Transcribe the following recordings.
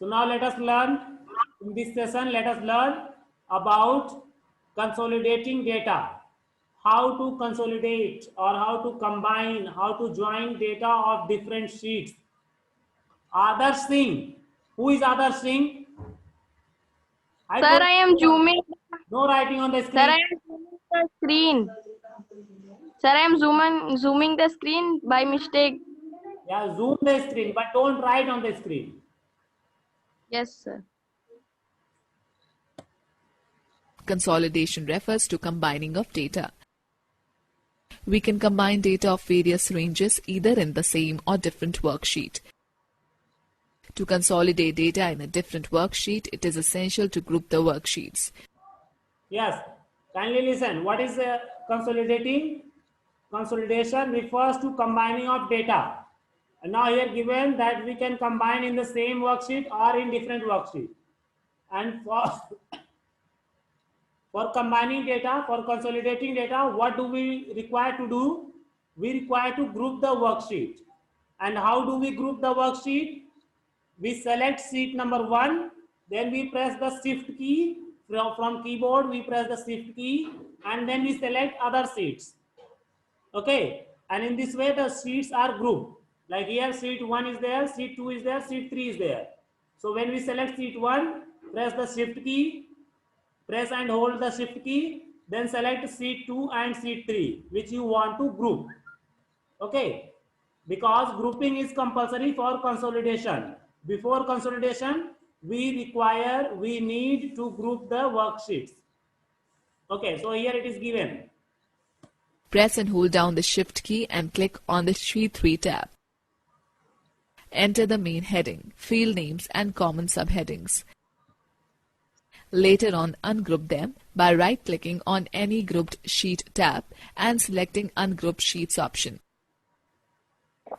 So now let us learn, in this session, let us learn about consolidating data. How to consolidate or how to combine, how to join data of different sheets. Others Singh. Who is Others Singh? Sir, I am zooming. No writing on the Sir, screen. I am zooming the screen. Sir, I am zooming the screen by mistake. Yeah, zoom the screen, but don't write on the screen. Yes, sir. Consolidation refers to combining of data. We can combine data of various ranges either in the same or different worksheet. To consolidate data in a different worksheet, it is essential to group the worksheets. Yes, kindly listen. What is consolidating? Consolidation refers to combining of data. And now here given that we can combine in the same worksheet or in different worksheet. And for combining data, for consolidating data, what do we require to do? We require to group the worksheet. And how do we group the worksheet? We select sheet number 1, then we press the shift key from keyboard, we press the shift key, and then we select other sheets. Okay, and in this way the sheets are grouped. Like here sheet 1 is there, sheet 2 is there, sheet 3 is there. So when we select sheet 1, press the shift key, press and hold the shift key, then select sheet 2 and sheet 3 which you want to group. Okay, because grouping is compulsory for consolidation. Before consolidation, we need to group the worksheets. Okay, so here it is given. Press and hold down the Shift key and click on the Sheet 3 tab. Enter the main heading, field names and common subheadings. Later on, ungroup them by right-clicking on any grouped sheet tab and selecting Ungroup Sheets option.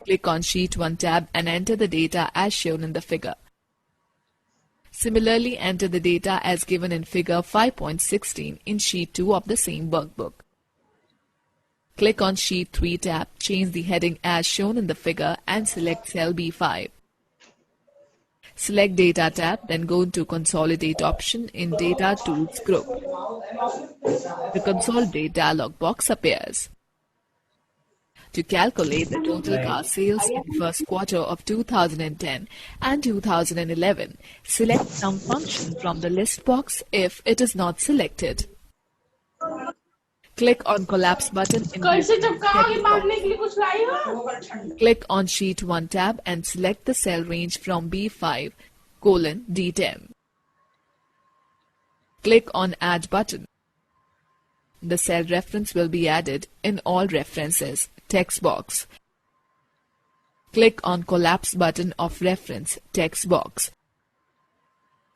Click on Sheet 1 tab and enter the data as shown in the figure. Similarly, enter the data as given in figure 5.16 in Sheet 2 of the same workbook. Click on Sheet 3 tab, change the heading as shown in the figure and select cell B5. Select Data tab, then go into Consolidate option in Data Tools group. The Consolidate dialog box appears. To calculate the total car sales in first quarter of 2010 and 2011, select some function from the list box if it is not selected. Click on Collapse button in the Click on Sheet 1 tab and select the cell range from B5, D10. Click on Add button. The cell reference will be added in All References text box. Click on Collapse button of Reference text box.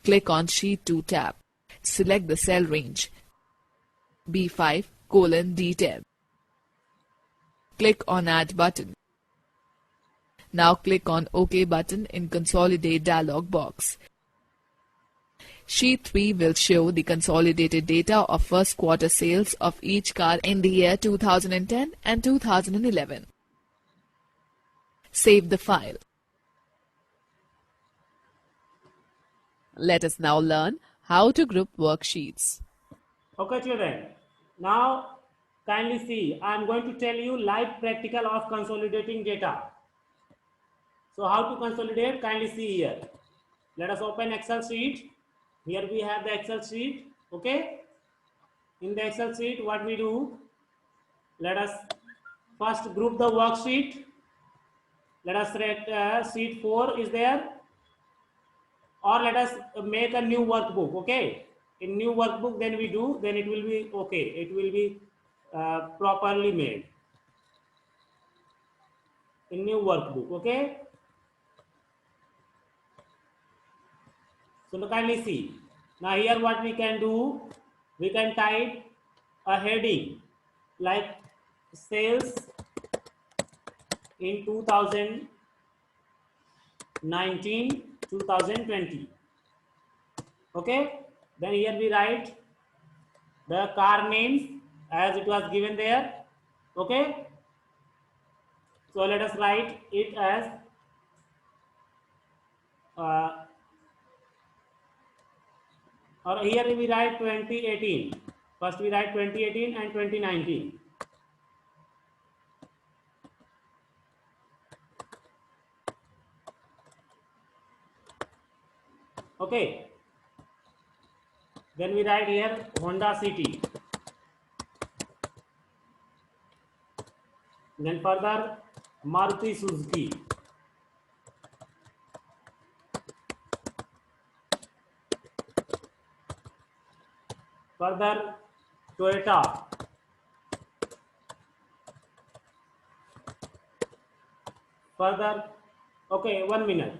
Click on Sheet 2 tab. Select the cell range B5, D10. Click on Add button. Now click on OK button in Consolidate dialog box. Sheet 3 will show the consolidated data of first quarter sales of each car in the year 2010 and 2011. Save the file. Let us now learn how to group worksheets. Okay, children. Now, kindly see, I am going to tell you live practical of consolidating data. So, how to consolidate? Kindly see here. Let us open Excel sheet. Here we have the Excel sheet. Okay. In the Excel sheet, what we do? Let us first group the worksheet. Let us select sheet 4 is there, or let us make a new workbook. Okay, in new workbook then we do, then it will be okay, it will be properly made in new workbook. Okay, so now kindly see. Now here what we can do, we can type a heading like sales in 2019 2020. Okay, then here we write the car names as it was given there. Okay, so let us write it as or here we write 2018. First we write 2018 and 2019. Okay. Then we write here Honda City. Then further Maruti Suzuki. Further Toyota. Further, okay, 1 minute.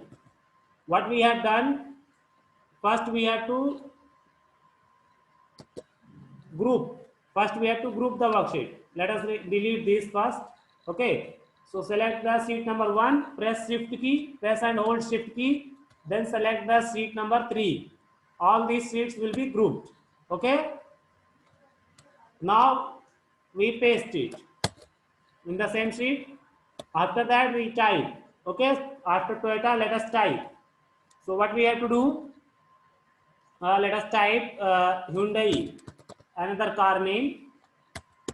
What we have done, first we have to group. First we have to group the worksheet. Let us delete this first. Okay. So select the sheet number 1, press shift key, press and hold shift key, then select the sheet number 3. All these sheets will be grouped. Okay. Now we paste it in the same sheet. After that we type. Okay. After Toyota, let us type. So what we have to do? Let us type Hyundai. Another car name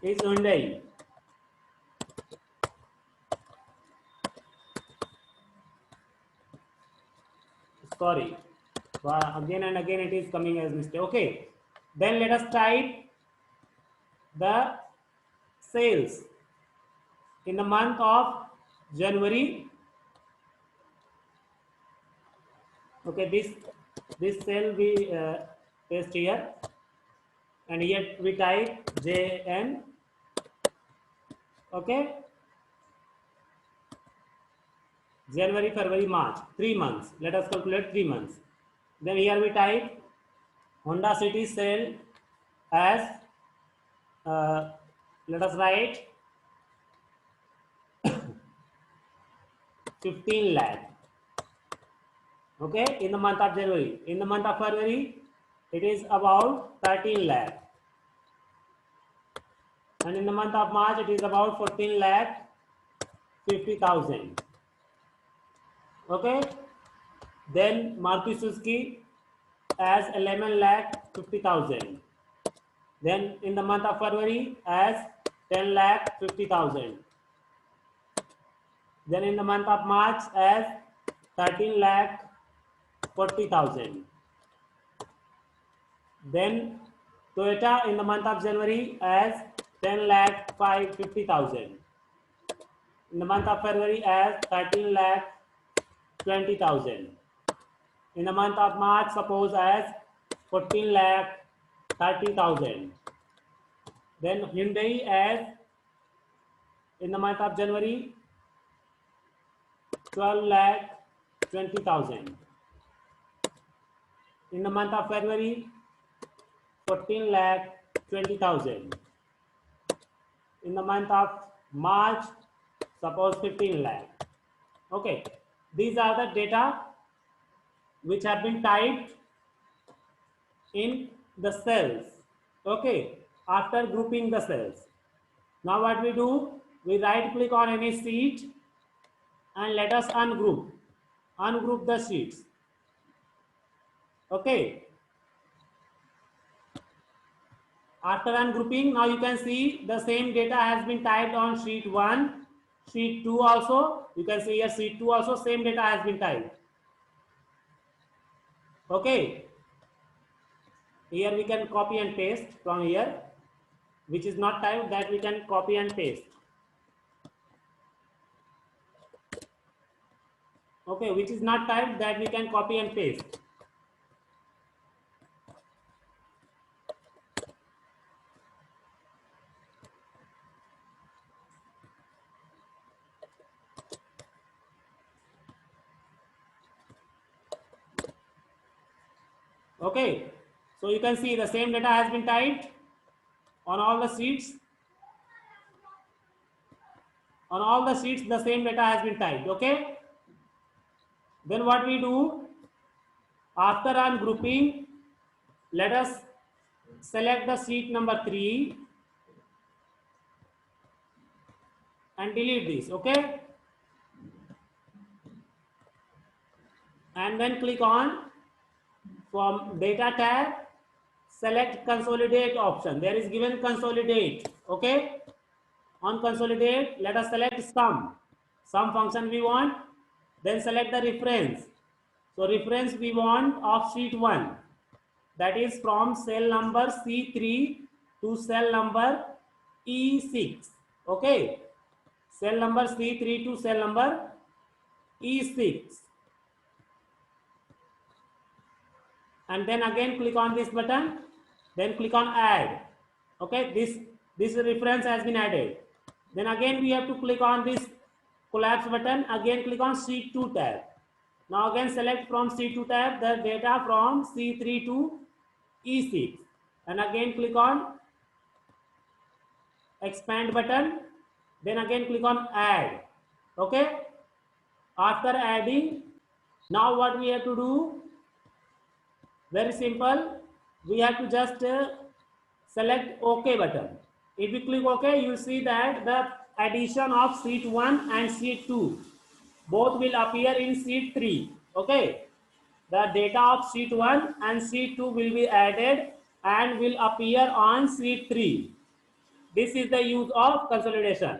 is Hyundai. Sorry, again and again it is coming as mistake. Okay, then let us type the sales in the month of January. Okay, this cell we paste here, and here we type JN. Okay, January, February, March, 3 months. Let us calculate 3 months. Then here we type Honda City sale as let us write 15 lakh. Okay, in the month of January. In the month of February, it is about 13 lakh. And in the month of March, it is about 14 lakh 50,000. Okay, then Maruti Suzuki as 11 lakh 50,000. Then in the month of February as 10 lakh 50,000. Then in the month of March as 13 lakh 40,000. Then Toyota in the month of January as 10 lakh 50,000. In the month of February as 13 lakh 20,000. In the month of March, suppose as 14 lakh 30,000. Then Hyundai as in the month of January 12 lakh 20,000. In the month of February 14 lakh 20,000. In the month of March, suppose 15 lakh. Okay, these are the data which have been typed in the cells. Okay, after grouping the cells. Now what we do, we right click on any sheet and let us ungroup the sheets. Okay, after ungrouping, now you can see the same data has been typed on sheet 1, sheet 2 also. You can see here sheet 2 also same data has been typed. Okay, here we can copy and paste from here, which is not typed, that we can copy and paste. Okay, which is not typed, that we can copy and paste. Okay, so you can see the same data has been typed on all the sheets. On all the sheets, the same data has been typed. Okay, then what we do, after ungrouping, let us select the sheet number 3 and delete this. Okay, and then click on from data tab select consolidate option. There is given consolidate. Okay. On consolidate, let us select sum function we want, then select the reference. So reference we want of sheet 1, that is from cell number C3 to cell number E6. Okay, cell number C3 to cell number E6, and then again click on this button, then click on add. Okay, this reference has been added. Then again we have to click on this collapse button, again click on sheet 2 tab. Now again select from sheet 2 tab the data from C3 to E6, and again click on expand button, then again click on add. Okay, after adding, now what we have to do, very simple, we have to just select OK button. If you click OK, you will see that the addition of sheet 1 and sheet 2 both will appear in sheet 3. Okay, the data of sheet 1 and sheet 2 will be added and will appear on sheet 3. This is the use of consolidation.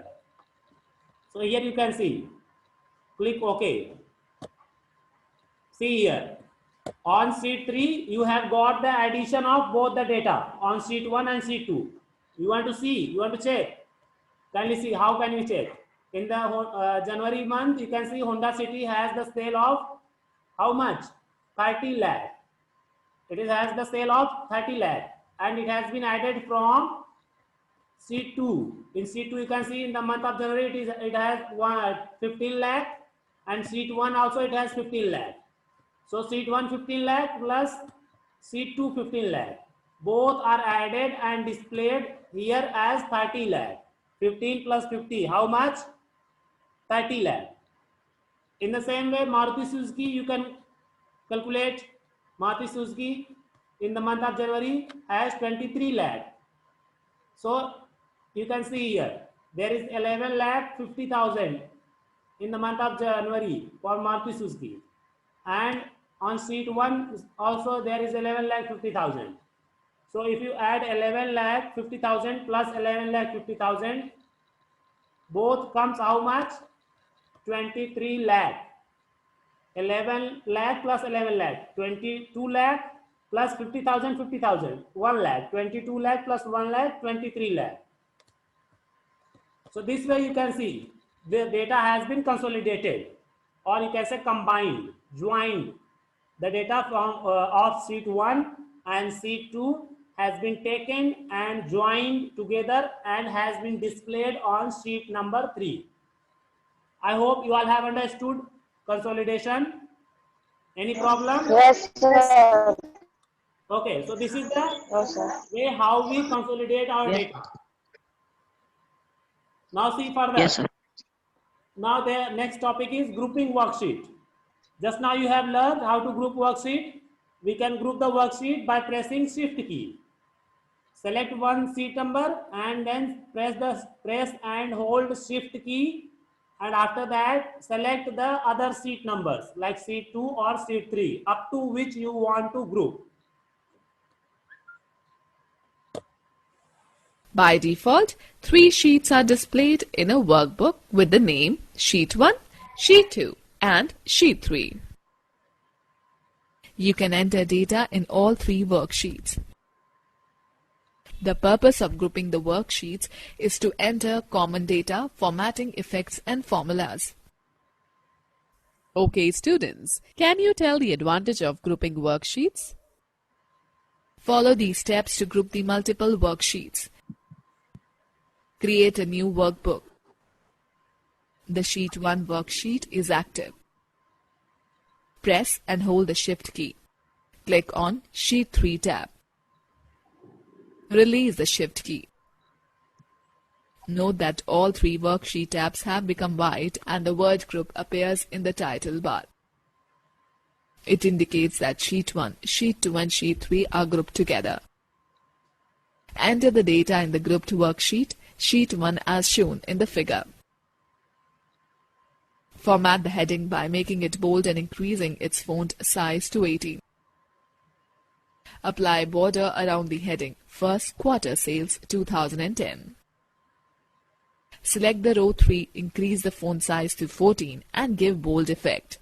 So here you can see, click OK. See here, on sheet 3 you have got the addition of both the data on sheet 1 and sheet 2. You want to see, you want to check, kindly see. How can you check? In the January month, you can see Honda City has the sale of how much? 30 lakh. It has the sale of 30 lakh, and it has been added from sheet 2. In sheet 2 you can see in the month of January it has 15 lakh, and sheet 1 also it has 15 lakh. So sheet 1 15 lakh plus sheet 2 15 lakh, both are added and displayed here as 30 lakh. 15 plus 50, how much? 30 lakh. In the same way, Maruti Suzuki, you can calculate. Maruti Suzuki in the month of January has 23 lakh. So you can see here, there is 11 lakh 50,000 in the month of January for Maruti Suzuki, and on sheet 1 also there is 11 lakh 50,000. So if you add 11 lakh 50,000 plus 11 lakh 50,000, both comes how much? 23 lakh. 11 lakh plus 11 lakh, 22 lakh plus 50,000 50,000, 1 lakh. 22 lakh plus 1 lakh, 23 lakh. So this way you can see the data has been consolidated, or you can say combined, joined. The data from of sheet 1 and sheet 2 has been taken and joined together and has been displayed on sheet number 3. I hope you all have understood consolidation. Any problem? Yes, sir. Okay, so this is the Yes, sir. way how we consolidate our data. Now see further. Yes, sir. Now the next topic is grouping worksheet. Just now you have learned how to group worksheet. We can group the worksheet by pressing shift key. Select one sheet number and then press and hold shift key, and after that select the other sheet numbers like sheet 2 or sheet 3 up to which you want to group. By default, 3 sheets are displayed in a workbook with the name Sheet 1, Sheet 2 and Sheet 3. You can enter data in all 3 worksheets. The purpose of grouping the worksheets is to enter common data, formatting effects and formulas. Okay, students, can you tell the advantage of grouping worksheets? Follow these steps to group the multiple worksheets. Create a new workbook. The Sheet 1 worksheet is active. Press and hold the Shift key. Click on Sheet 3 tab. Release the Shift key. Note that all 3 worksheet tabs have become white and the word group appears in the title bar. It indicates that Sheet 1, Sheet 2 and Sheet 3 are grouped together. Enter the data in the grouped worksheet, Sheet 1 as shown in the figure. Format the heading by making it bold and increasing its font size to 18. Apply border around the heading First Quarter Sales 2010. Select the row 3, increase the font size to 14 and give bold effect.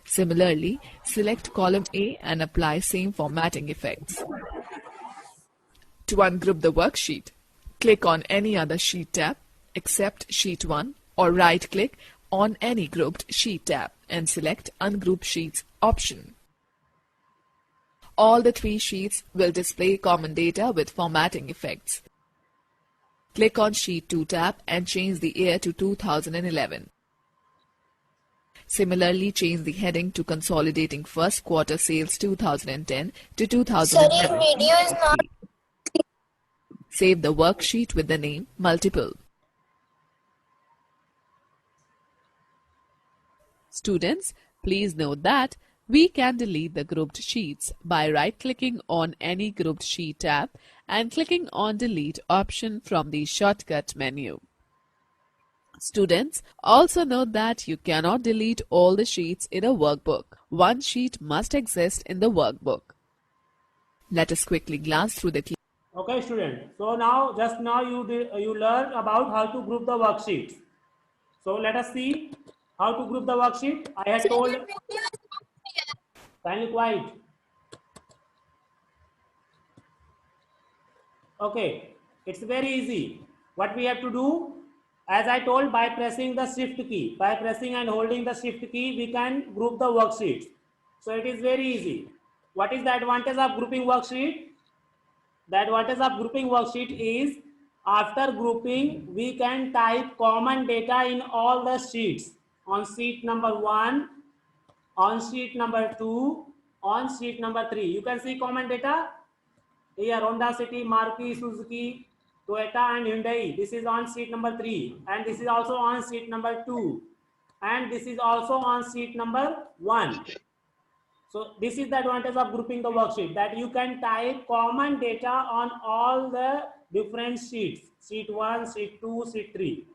Similarly, select column A and apply same formatting effects. To ungroup the worksheet, click on any other sheet tab except Sheet 1 or right-click on any grouped sheet tab and select Ungroup Sheets option. All the 3 sheets will display common data with formatting effects. Click on Sheet 2 tab and change the year to 2011. Similarly, change the heading to Consolidating First Quarter Sales 2010 to 2011. video is not. Save the worksheet with the name Multiple. Students, please note that we can delete the grouped sheets by right-clicking on any grouped sheet tab and clicking on Delete option from the shortcut menu. Students, also note that you cannot delete all the sheets in a workbook. One sheet must exist in the workbook. Let us quickly glance through the Okay, student. So now, just now you learned about how to group the worksheets. So let us see how to group the worksheet. I had told. Kindly quiet. Okay, it's very easy. What we have to do, as I told, by pressing the shift key, by pressing and holding the shift key, we can group the worksheets. So it is very easy. What is the advantage of grouping worksheet? The advantage of grouping worksheet is after grouping, we can type common data in all the sheets. On sheet number 1, on sheet number 2, on sheet number 3. You can see common data here: Honda City, Maruti Suzuki, Toyota and Hyundai. This is on sheet number 3, and this is also on sheet number 2, and this is also on sheet number 1. So this is the advantage of grouping the worksheet, that you can type common data on all the different sheets: sheet 1, sheet 2, sheet 3.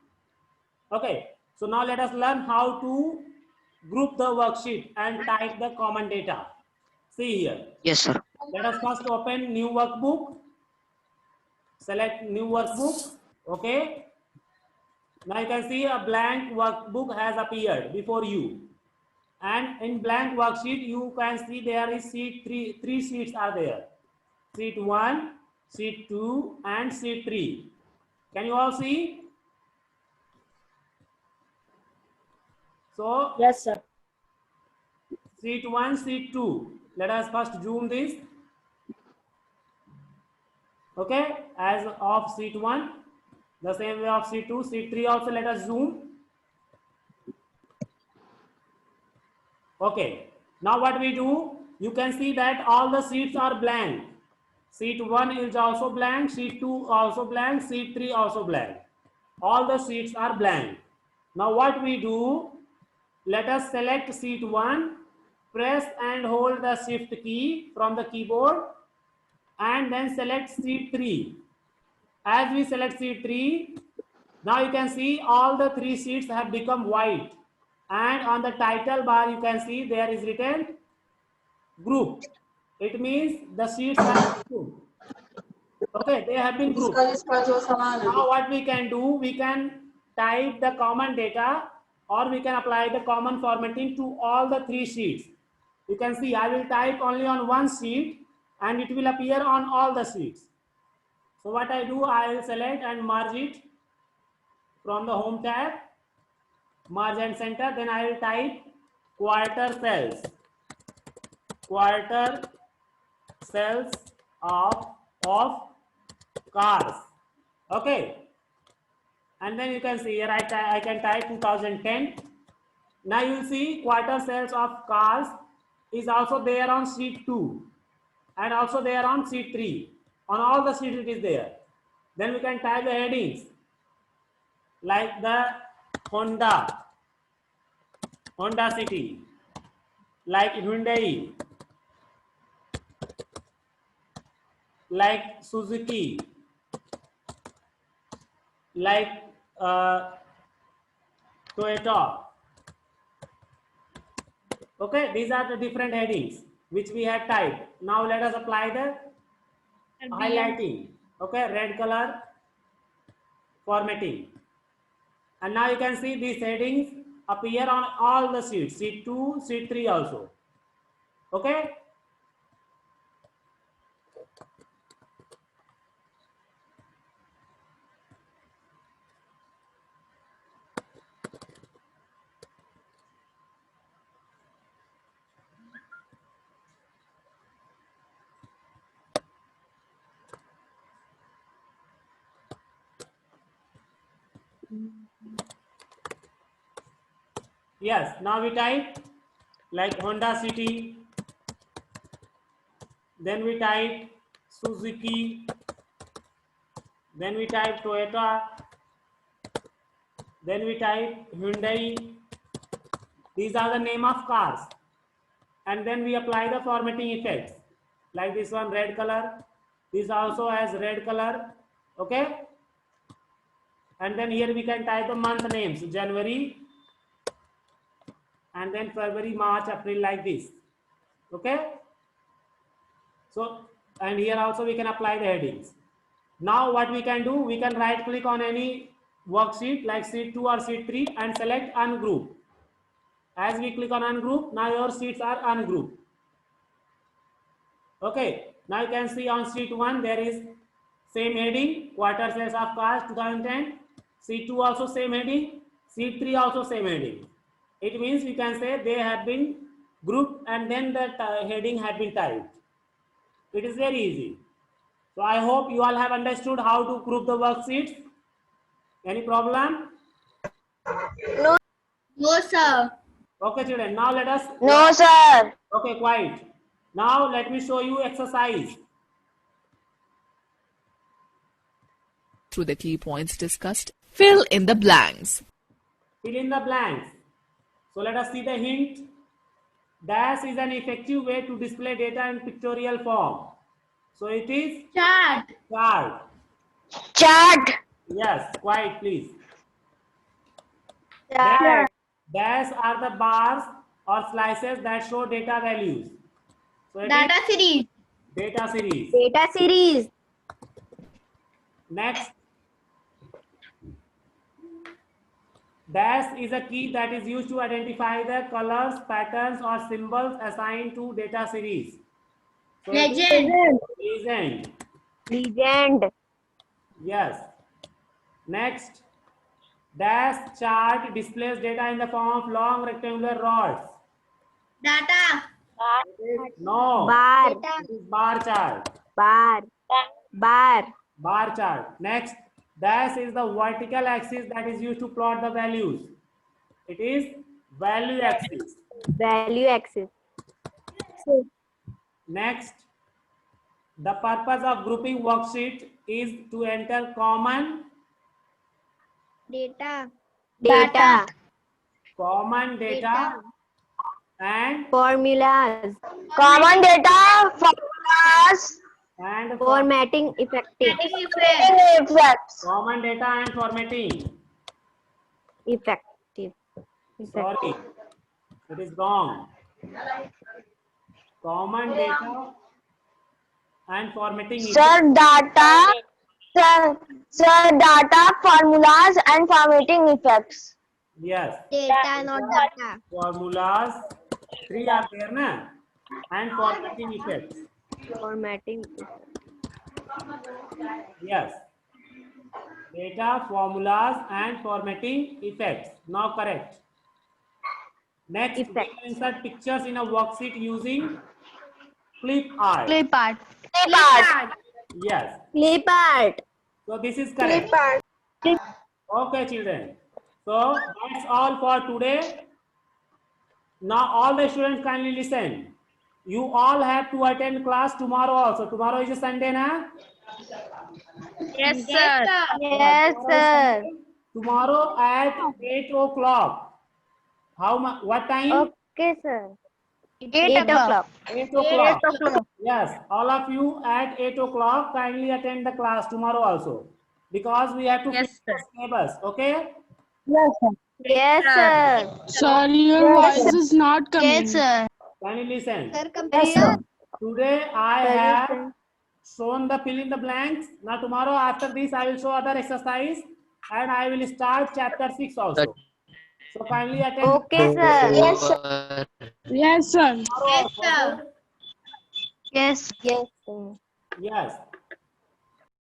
Okay, so now let us learn how to group the worksheet and type the common data. See here. Yes, sir. Let us first open new workbook. Select new workbook. Okay. Now you can see a blank workbook has appeared before you. And in blank worksheet, you can see there is sheet 3. 3 sheets are there. Sheet 1, sheet 2, and sheet 3. Can you all see? So, Yes, sir. sheet 1, sheet 2. Let us first zoom this. Okay, as of sheet 1, the same way of sheet 2, sheet 3 also let us zoom. Okay, now what we do, you can see that all the sheets are blank. Sheet 1 is also blank, sheet 2 also blank, sheet 3 also blank. All the sheets are blank. Now what we do, let us select sheet 1, press and hold the shift key from the keyboard, and then select sheet 3. As we select sheet 3, now you can see all the 3 sheets have become white, and on the title bar you can see there is written group. It means the sheets have been grouped. Okay, they have been grouped. Now what we can do, we can type the common data, or we can apply the common formatting to all the 3 sheets. You can see I will type only on one sheet and it will appear on all the sheets. So what I do, I will select and merge it from the home tab, merge and center. Then I will type quarter sales of cars. Okay, and then you can see here I can type 2010. Now you will see quarter sales of cars is also there on sheet 2 and also there on sheet 3. On all the sheets it is there. Then we can type the headings like the Honda City, like Hyundai, like Suzuki, like Toyota. Okay, these are the different headings. which we have typed. Now let us apply the highlighting. Okay, red color formatting. And now you can see these headings appear on all the sheets, sheet 2, sheet 3 also. Okay. Yes, now we type like Honda City, then we type Suzuki, then we type Toyota, then we type Hyundai. These are the name of cars. And then we apply the formatting effects. Like this one, red color. This also has red color. Okay. And then here we can type the month names, January, and then February, March, April, like this. Okay. So, and here also we can apply the headings. Now what we can do, we can right click on any worksheet like sheet 2 or sheet 3 and select ungroup. As we click on ungroup, now your sheets are ungrouped. Okay, now you can see on sheet 1 there is same heading, quarter sales of cars 2010. Sheet 2 also same heading, sheet 3 also same heading. It means we can say they have been grouped and then the heading have been typed. It is very easy. So I hope you all have understood how to group the worksheets. Any problem? No, sir. Okay, children. Now let us. No, sir. Okay, quiet. Now let me show you exercise. Through the key points discussed, fill in the blanks. Fill in the blanks. So let us see the hint. Dash is an effective way to display data in pictorial form. So it is Chart. chart. Chart. Yes, quiet please. Chart. Dash are the bars or slices that show data values. So it Data is series. data series. Data series. Next. Dash is a key that is used to identify the colors, patterns, or symbols assigned to data series. So it is Legend. legend. Legend. Yes. Next. Dash chart displays data in the form of long rectangular rods. Data. No. Bar. It is bar chart. Bar. Bar. Bar chart. Next. Dash is the vertical axis that is used to plot the values. It is value axis. Value axis. Next. The purpose of grouping worksheet is to enter common Data. Data. data and Formulas. Common data. Formulas. and Formatting effective. Effects. common data and formatting. Effective. Sorry, it is wrong. Common data and formatting. Sir, data, formulas, and formatting effects. Yes. Data, not data. Formulas. 3 are there, na? And formatting effects. Formatting. Yes. Data, formulas, and formatting effects. Now correct. Next, we Effects. will insert pictures in a worksheet using clip art. Clip art. Clip art. Yes. Clip art. So this is correct. art. Okay, children. So that's all for today. Now all the students kindly listen. You all have to attend class tomorrow also. Tomorrow is a Sunday, na? Yes, sir. Yes, sir. Tomorrow at 8 o'clock. What time? Okay, sir. 8 o'clock. 8 o'clock. Yes, all of you at 8 o'clock kindly attend the class tomorrow also. Because we have to finish the syllabus. Okay? Yes, sir. Sir, your voice is not coming. Yes, sir. Can you listen? Yes, sir. Today I have shown the fill in the blanks. Now tomorrow after this I will show other exercise and I will start chapter 6 also. So kindly attend. Okay, sir. Yes, sir. Yes, sir. Tomorrow also, okay? Yes. Yes, sir. Yes.